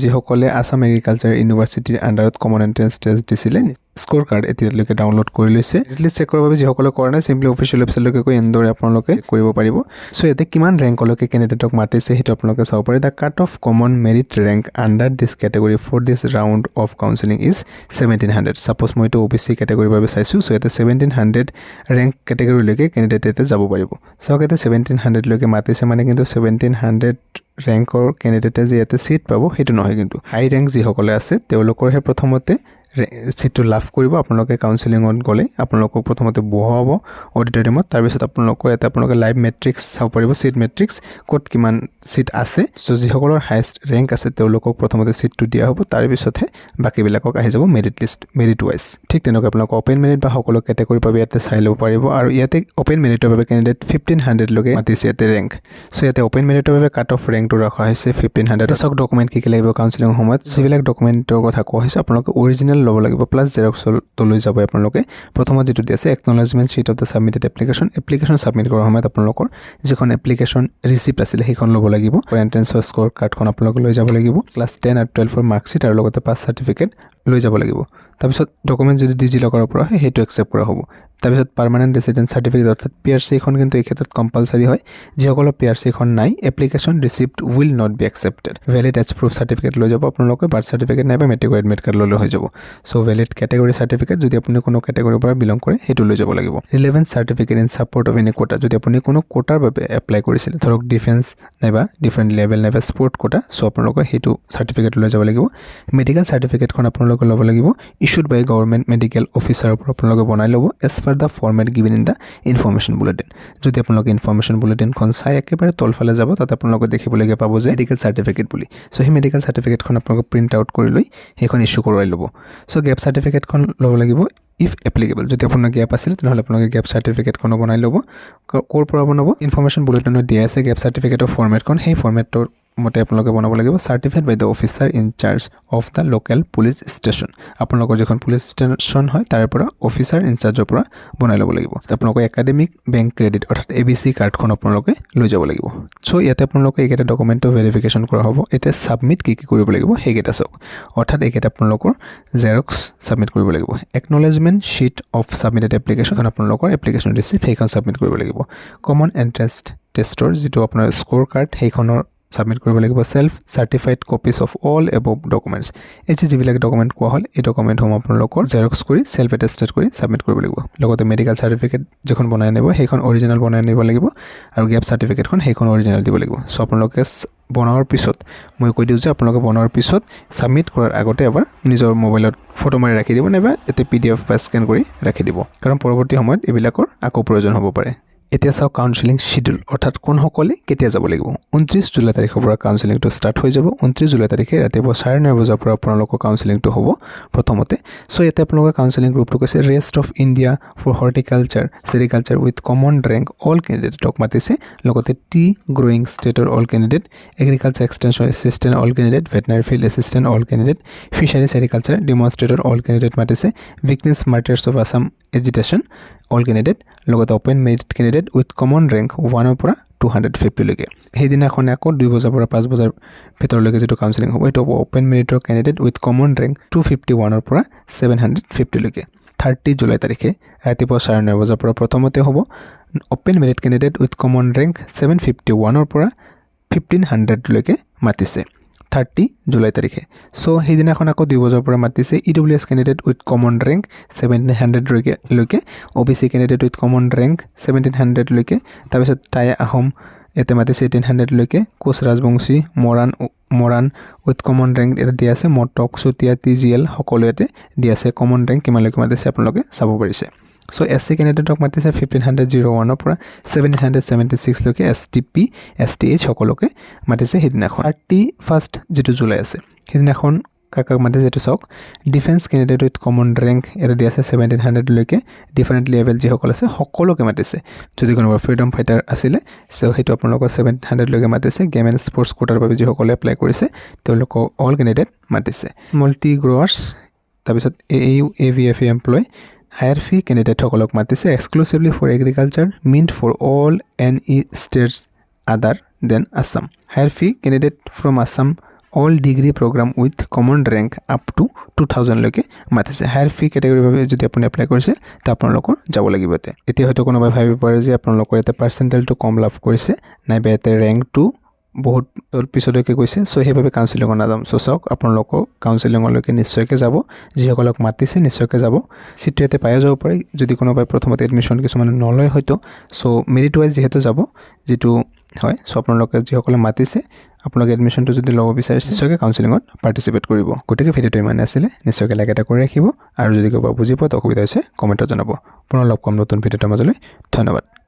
যিসকলে আসাম এগ্ৰিকালচাৰ ইউনিভাৰ্চিটিৰ আণ্ডাৰত কমন এণ্ট্ৰেন্স টেষ্ট দিছিলে স্ক'ৰ কাৰ্ড এতিয়ালৈকে ডাউনলোড কৰি লৈছে এটলিষ্ট চেক কৰাৰ বাবে যিসকলে কৰা নাই চিম্পলি অফিচিয়েল ৱেবছাইটলৈকে গৈ এনেদৰে আপোনালোকে কৰিব পাৰিব চ' ইয়াতে কিমান ৰেংকলৈকে কেণ্ডিডেটক মাতিছে সেইটো আপোনালোকে চাব পাৰে the cut off common merit rank under this category for this round of counselling is 1700 ছাপ'জ মই এইটো OBC কেটেগৰীৰ বাবে চাইছোঁ চ' ইয়াতে 1700 ৰেংক কেটেগৰীলৈকে কেণ্ডিডেট ইয়াতে যাব পাৰিব চাওক ইয়াতে 1700 লৈকে মাতিছে মানে কিন্তু 1700 ৰেংকৰ কেণ্ডিডেটে যে ইয়াতে চিট পাব সেইটো নহয় কিন্তু হাই ৰেংক যিসকলে আছে তেওঁলোকৰহে প্ৰথমতে সিটটো লাভ কৰিব আপোনালোকে কাউন্সেলিঙত গ'লে আপোনালোকক প্ৰথমতে বহাব অডিটৰিয়ামত তাৰপিছত আপোনালোকে লাইভ মেট্ৰিক্স চাব পাৰিব সিট মেট্ৰিক্স ক'ত কিমান সিট আছে চ' যিসকলৰ হাইয়েষ্ট ৰেংক আছে তেওঁলোকক প্ৰথমতে সিটটো দিয়া হ'ব তাৰপিছতহে বাকীবিলাকক আহি যাব মেৰিট ৱাইজ ঠিক তেনেকৈ আপোনালোকে অপেন মেৰিট বা সকলো কেটেগৰীৰ বাবে ইয়াতে চাই ল'ব পাৰিব আৰু ইয়াতে অপেন মেৰিটৰ বাবে কেণ্ডিডেট 1500 লৈকে মাতিছে ইয়াতে ৰেংক চ' ইয়াতে অপেন মেৰিটৰ বাবে কাট অফ ৰেংকটো ৰখা হৈছে 1500 চাওক ডকুমেণ্ট কি লাগিব কাউন্সেলিং সময়ত যিবিলাক ডকুমেণ্টৰ কথা কোৱা হৈছে আপোনালোকে অৰিজিনেল ল'ব লাগিব প্লাছ জেৰক্সটো লৈ যাব আপোনালোকে প্ৰথমত যেটো দি আছে acknowledgement sheet of the submitted application submit কৰাৰ সময়ত আপোনালোকৰ যিখন এপ্লিকেশ্যন ৰিচিপ্ট আছিল সেইখন ল'ব লাগিব এণ্ট্ৰেন্সৰ স্ক'ৰ কাৰ্ডখন আপোনালোকে লৈ যাব লাগিব ক্লাছ 10 আৰু 12ৰ মাৰ্কশ্বিট আৰু লগতে পাছ চাৰ্টিফিকেট লৈ যাব লাগিব তাৰপিছত ডকুমেণ্ট যদি ডিজিলকাৰৰ পৰা হয় সেইটো একচেপ্ট কৰা হ'ব তাৰপিছত পাৰ্মানেণ্ট ৰেচিডেন্স চাৰ্টিফিকেট অৰ্থাৎ PRC এখন কিন্তু এই ক্ষেত্ৰত কম্পালসৰি হয় যিসকলৰ PRC এখন নাই application receipt will not be accepted valid as proof certificate লৈ যাব আপোনালোকে বাৰ্থ চাৰ্টিফিকেট নাইবা মেট্ৰিক এডমিট কাৰ্ড ল'লে হৈ যাব চ' ভেলিড কেটেগৰী চাৰ্টিফিকেট যদি আপুনি কোনো কেটেগৰীৰ পৰা বিলং কৰে সেইটো লৈ যাব লাগিব relevant certificate in support of any quota যদি আপুনি কোনো কোটাৰ বাবে এপ্লাই কৰিছিল ধৰক ডিফেন্স নাইবা ডিফাৰেণ্ট লেভেল নাইবা স্পৰ্ট কোটা চ' আপোনালোকে সেইটো চাৰ্টিফিকেট লৈ যাব লাগিব মেডিকেল চাৰ্টিফিকেটখন আপোনালোকে ল'ব লাগিব ইছ্যুড বাই গভৰ্ণমেণ্ট মেডিকেল অফিচাৰৰ পৰা আপোনালোকে বনাই ল'ব as per the format given in the information bulletin যদি আপোনালোকে ইনফৰ্মেশ্যন বুলেটিনখন চাই একেবাৰে তলফালে যাব তাতে আপোনালোকে দেখিবলৈকে পাব যে মেডিকেল চাৰ্টিফিকেট বুলি চ' সেই মেডিকেল চাৰ্টিফিকেটখন আপোনালোকে প্ৰিণ্ট আউট কৰি লৈ সেইখন ইছ্যু কৰোৱাই ল'ব চ' গেপ চাৰ্টিফিকেটখন ল'ব লাগিব ইফ এপ্লিকেবল যদি আপোনাৰ গেপ আছিল তেনেহ'লে আপোনালোকে গেপ চাৰ্টিফিকেটখনো বনাই ল'ব ক'ৰ পৰা বনাব ইনফৰ্মেশ্যন বুলেটিনত দিয়া আছে গেপ চাৰ্টিফিকেটৰ ফৰ্মেটখন সেই ফৰ্মেটৰ মতে আপোনালোকে বনাব লাগিব certified by the officer in charge of the local police station আপোনালোকৰ যিখন পুলিচ ষ্টেচন হয় তাৰ পৰা অফিচাৰ ইনচাৰ্জৰ পৰা বনাই ল'ব লাগিব আপোনালোকৰ একাডেমিক বেংক ক্ৰেডিট অৰ্থাৎ ABC কাৰ্ডখন আপোনালোকে লৈ যাব লাগিব চ' ইয়াতে আপোনালোকে এইকেইটা ডকুমেণ্টৰ ভেৰিফিকেশ্যন কৰা হ'ব এতিয়া ছাবমিট কি কৰিব লাগিব সেইকেইটা চাওক অৰ্থাৎ এইকেইটা আপোনালোকৰ জেৰক্স ছাবমিট কৰিব লাগিব acknowledgement sheet of submitted application আপোনালোকৰ এপ্লিকেশ্যন ৰিচিপ্ট সেইখন ছাবমিট কৰিব লাগিব কমন এণ্ট্ৰেন্স টেষ্টৰ যিটো আপোনাৰ স্ক'ৰ কাৰ্ড সেইখনৰ সাবমিট কৰিব লাগিব self সাৰ্টিফাইড copies of all above documents এই যিবিলাক ডকুমেণ্ট কোৱা হ'ল এই ডকুমেণ্টসমূহ আপোনালোকৰ জেৰক্স কৰি সেলফ এটেষ্টেড কৰি সাবমিট কৰিব লাগিব লগতে মেডিকেল চাৰ্টিফিকেট যিখন বনাই আনিব সেইখন অৰিজিনেল বনাই আনিব লাগিব আৰু গেপ চাৰ্টিফিকেটখন সেইখন অৰিজিনেল দিব লাগিব চ' আপোনালোকে বনোৱাৰ পিছত মই কৈ দিওঁ যে আপোনালোকে বনোৱাৰ পিছত সাবমিট কৰাৰ আগতে এবাৰ নিজৰ মোবাইলত ফটো মাৰি ৰাখি দিব নাইবা এতে PDF বা স্কেন কৰি ৰাখি দিব কাৰণ পৰৱৰ্তী সময়ত এইবিলাকৰ আকৌ প্ৰয়োজন হ'ব পাৰে এতিয়া চাওক কাউন্সেলিং শিডিউল অৰ্থাৎ কোনসকলে কেতিয়া যাব লাগিব 29 জুলাই তাৰিখৰ পৰা কাউন্সেলিংটো ষ্টাৰ্ট হৈ যাব 29 জুলাই তাৰিখে ৰাতিপুৱা 9:30 বজাৰ পৰা আপোনালোকৰ কাউন্সেলিংটো হ'ব প্ৰথমতে চ' ইয়াতে আপোনালোকৰ কাউন্সেলিং গ্ৰুপটো কৈছে rest of India for horticulture sericulture with common rank all কেণ্ডিডেটক মাতিছে লগতে টি গ্ৰোয়িং ষ্টেটৰ all candidate agriculture extension assistant all candidate veterinary field assistant all candidate fishery sericulture demonstrator all candidate মাতিছে weakness martyrs of Assam agitation all candidate লগতে open merit candidate with common rank 1ৰ পৰা 250 লৈকে সেইদিনাখন আকৌ 2 বজাৰ পৰা 5 বজাৰ ভিতৰলৈকে যিটো কাউন্সেলিং হ'ব এইটো অপেন মেৰিটৰ কেণ্ডিডেট উইথ কমন ৰেংক 251ৰ পৰা 750 লৈকে 30 জুলাই তাৰিখে ৰাতিপুৱা 9:30 বজাৰ পৰা প্ৰথমতে হ'ব open merit candidate with common rank 751ৰ পৰা 1500 লৈকে মাতিছে 30 জুলাই তাৰিখে চ' সেইদিনাখন আকৌ 2 বজাৰ পৰা মাতিছে EWS candidate with common rank 1700 লৈকে OBC candidate with common rank 1700 লৈকে তাৰপিছত টাই আহোম ইয়াতে মাতিছে 1800 লৈকে Koch Rajbongshi Moran with common rank এটা দিয়া আছে মটক চুতীয়া TGL সকলো ইয়াতে দিয়া আছে কমন ৰেংক কিমানলৈকে মাতিছে আপোনালোকে চাব পাৰিছে চ' SC কেণ্ডিডেটক মাতিছে 1501ৰ পৰা 1776 লৈকে STP STH সকলোকে মাতিছে সেইদিনাখন 31 যিটো জুলাই আছে সেইদিনাখন কাকাক মাতিছে এইটো চাওক defence candidate with common rank এটা দিয়া আছে 1700 লৈকে ডিফাৰেণ্ট লেভেল যিসকল আছে সকলোকে মাতিছে যদি কোনোবা ফ্ৰীডম ফাইটাৰ আছিলে চ' সেইটো আপোনালোকৰ 1700 লৈকে মাতিছে গেম এণ্ড স্পৰ্টছ কোটাৰ বাবে যিসকলে এপ্লাই কৰিছে তেওঁলোকক অল কেণ্ডিডেট মাতিছে মাল্টি গ্ৰোৱাৰ্ছ তাৰপিছত AAU AVFE employ higher fee কেণ্ডিডেটসকলক মাতিছে exclusively for agriculture mint for all NE states other than Assam higher fee candidate from Assam all degree programme with common rank up to 2000 লৈকে মাতিছে। Higher ফি কেটেগৰীৰ বাবে যদি আপুনি apply কৰিছে তে আপোনালোকৰ যাব লাগিব ইয়াতে। এতিয়া হয়তো কোনোবাই ভাবিব পাৰে যে আপোনালোকৰ ইয়াতে পাৰ্চেণ্টেজটো কম লাভ কৰিছে নাইবা ইয়াতে ৰেংকটো বহুত পিছলৈকে গৈছে, চ' সেইবাবে কাউন্সিলিঙত নাযাম। চ' চাওক আপোনালোকৰ কাউন্সিলিঙলৈকে নিশ্চয়কৈ যাব, যিসকলক মাতিছে নিশ্চয়কৈ যাব। চিটটো ইয়াতে পাই যাব পাৰে যদি কোনোবাই প্ৰথমতে এডমিশ্যন কিছুমানে নলয় হয়তো। চ' মেৰিট ৱাইজ যিহেতু যাব যিটো হয়, চ' আপোনালোকে যিসকলে মাতিছে আপোনালোকে এডমিশ্যনটো যদি ল'ব বিচাৰিছে নিশ্চয়কৈ কাউন্সিলিঙত পাৰ্টিচিপেট কৰিব। গতিকে ভিডিঅ'টো ইমানে আছিলে, নিশ্চয়কৈ লাইক এটা কৰি ৰাখিব আৰু যদি কিবা বুজি পোৱাত অসুবিধা হৈছে কমেণ্টত জনাব। পুনৰ লগ পাম নতুন ভিডিঅ'টোৰ মাজলৈ। ধন্যবাদ।